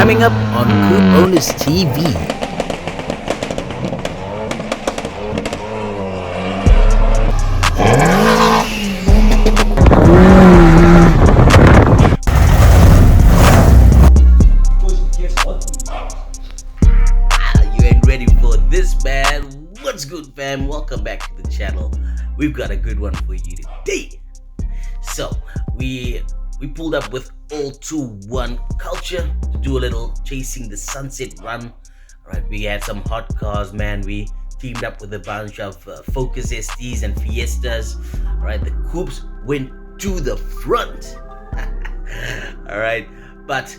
Coming up on Koups Owners TV. You ain't ready for this, man. What's good, fam? Welcome back to the channel. We've got a good one for you today. So we pulled up with All21 Culture to do a little chasing the sunset run. Alright, we had some hot cars, man. We teamed up with a bunch of Focus STs and Fiestas. Alright, the Koups went to the front. Alright, but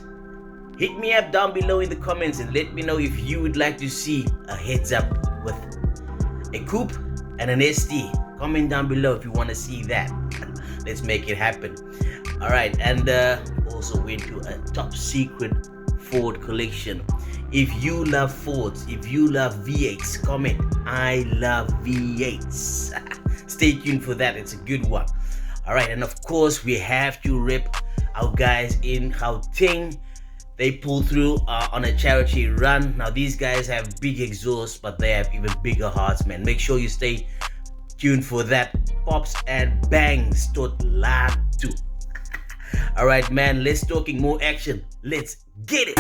hit me up down below in the comments and let me know if you would like to see a heads up with a Koup and an ST. Comment down below if you want to see that. Let's make it happen. Alright, and also went to a top secret Ford collection. If you love Fords, if you love V8s, comment I love V8s. Stay tuned for that, it's a good one. Alright, and of course we have to rip our guys in Gauteng. They pulled through on a charity run. Now these guys have big exhausts, but they have even bigger hearts, man. Make sure you stay tuned for that. Pops and bangs tot laat toe. Alright, man, let's talking more action. Let's get it.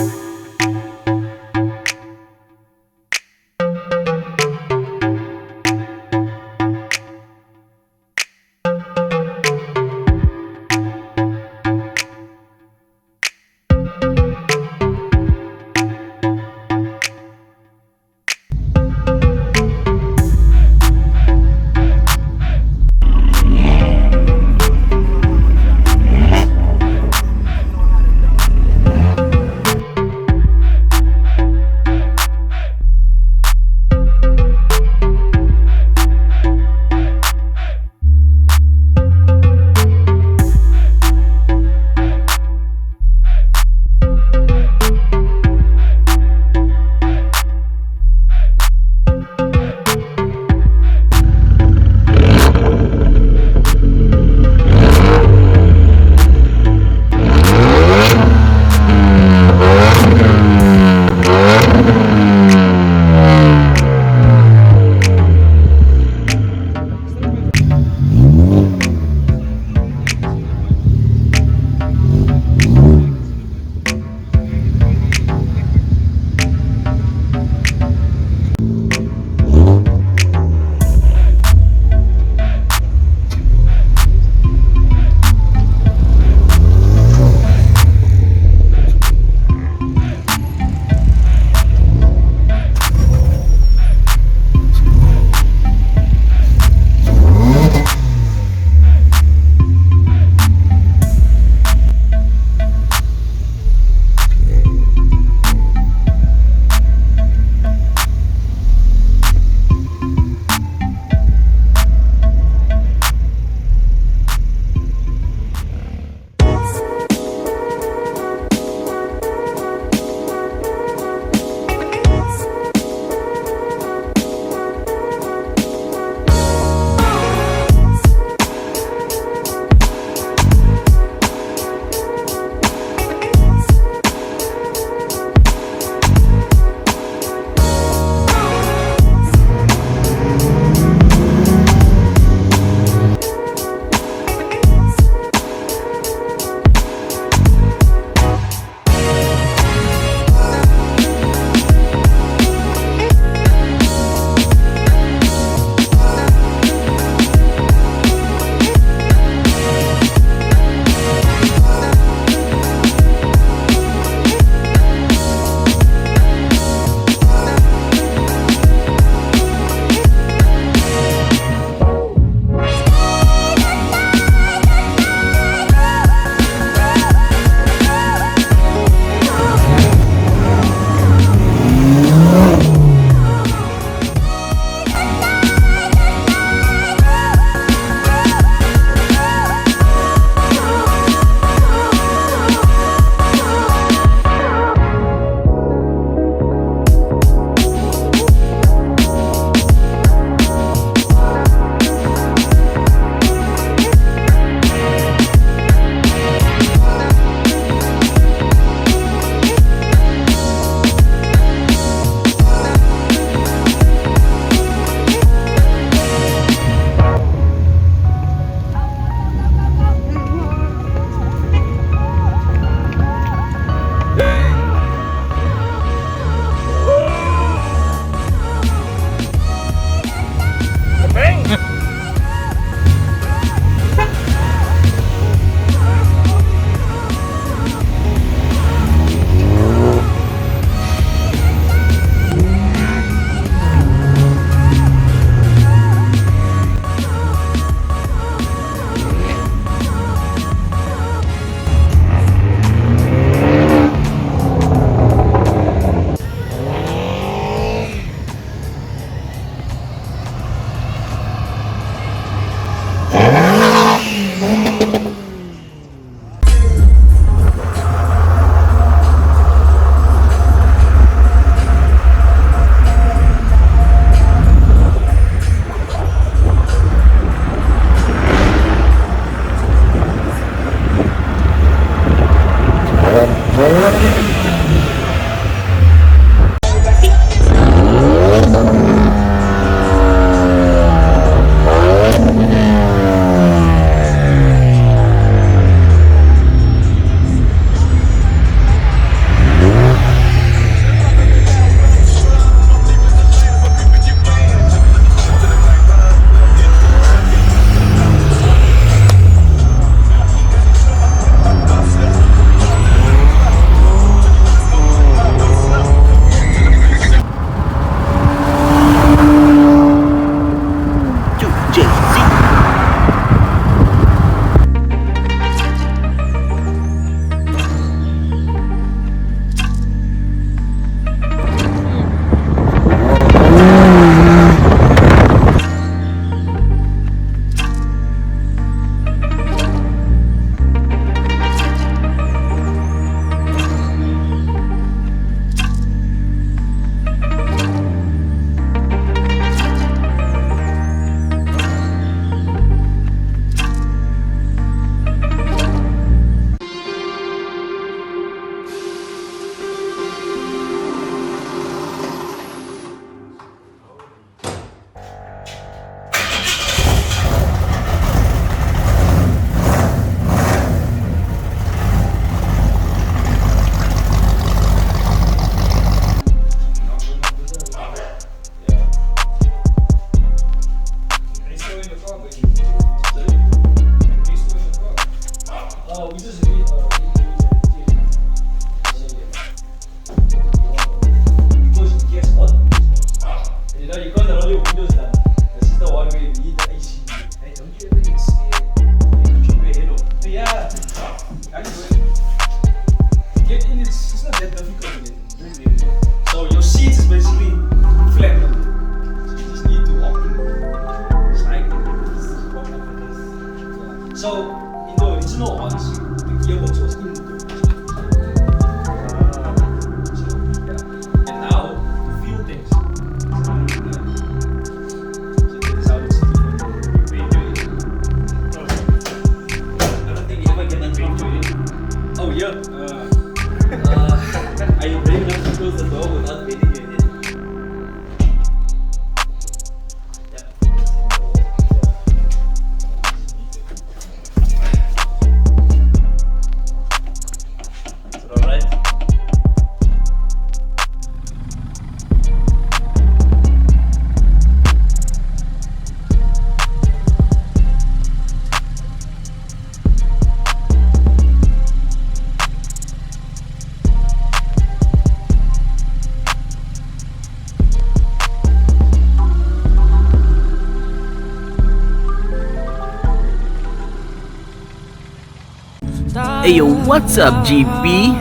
Hey yo, what's up, GB?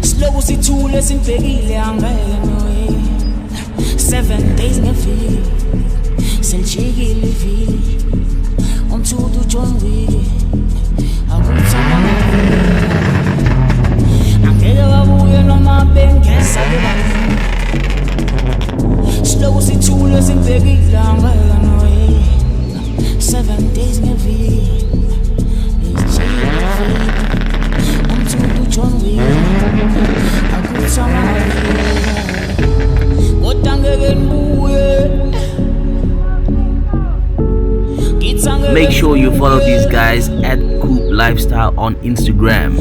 Slow sithule sinibhekile angeke noye 7 days ngeviki senjikile iviki umthudu John Wick akuthanda angeke babuye noma bengeza bebaningi slow sithule sinibhekile angeke noye 7 days ngeviki senjikile iviki umthudu John Wick Make sure you follow these guys at Koup Lifestyle on Instagram.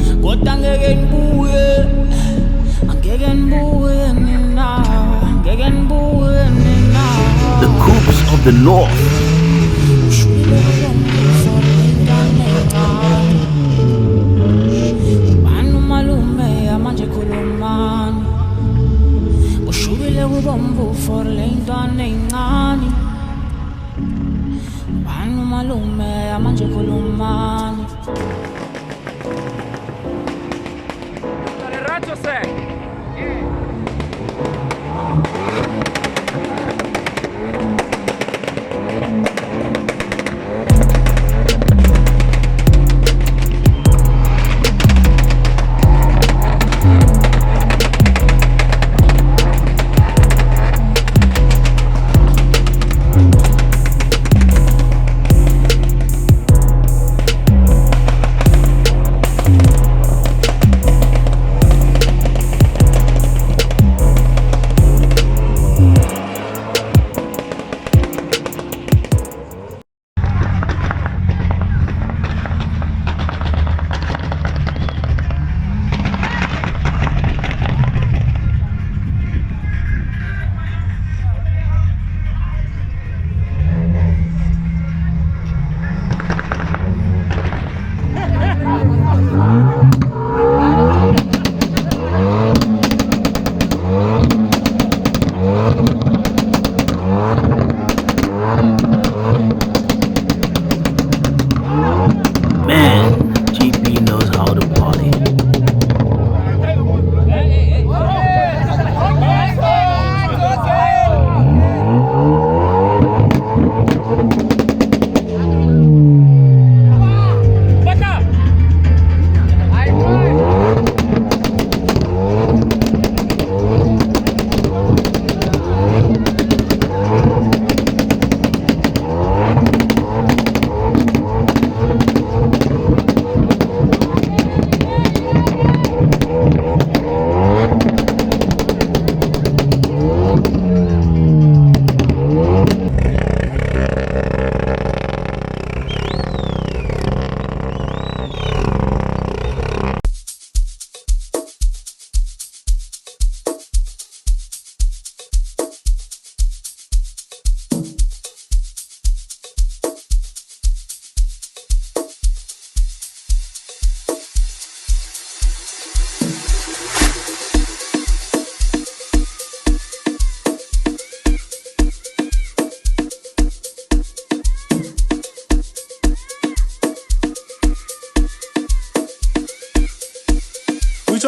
The Koups of the North.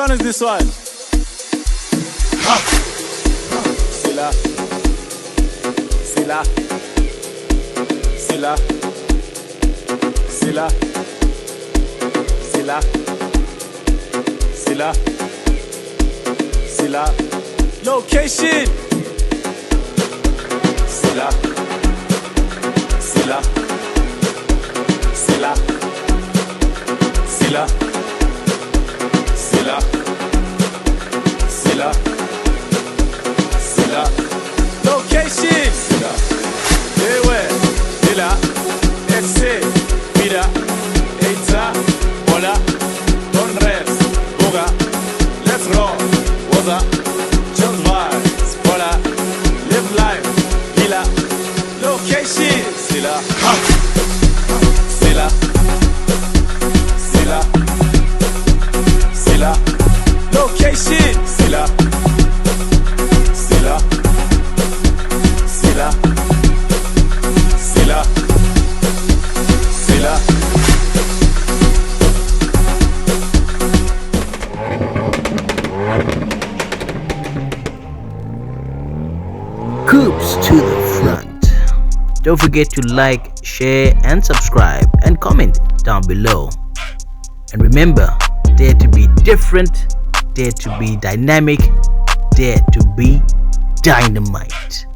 one is this one? Silla. Silla. Silla. Silla. Silla. Silla. Silla. Location. Silla. Silla. Silla. Silla. Silla. Silla. Silla. Location. Silla. Ewe. Silla. Esse. Mira. Eita. Hola. Don Res. Boga. Let's roll. Waza. Just vibes. Hola. Live life. Villa. Location. Silla. Silla. Silla. Silla. Location. Silla. Silla. Silla. Silla. Silla. Koups to the front. Don't forget to like, share, and subscribe, and comment down below. And remember, dare to be different, dare to be dynamic, dare to be dynamite.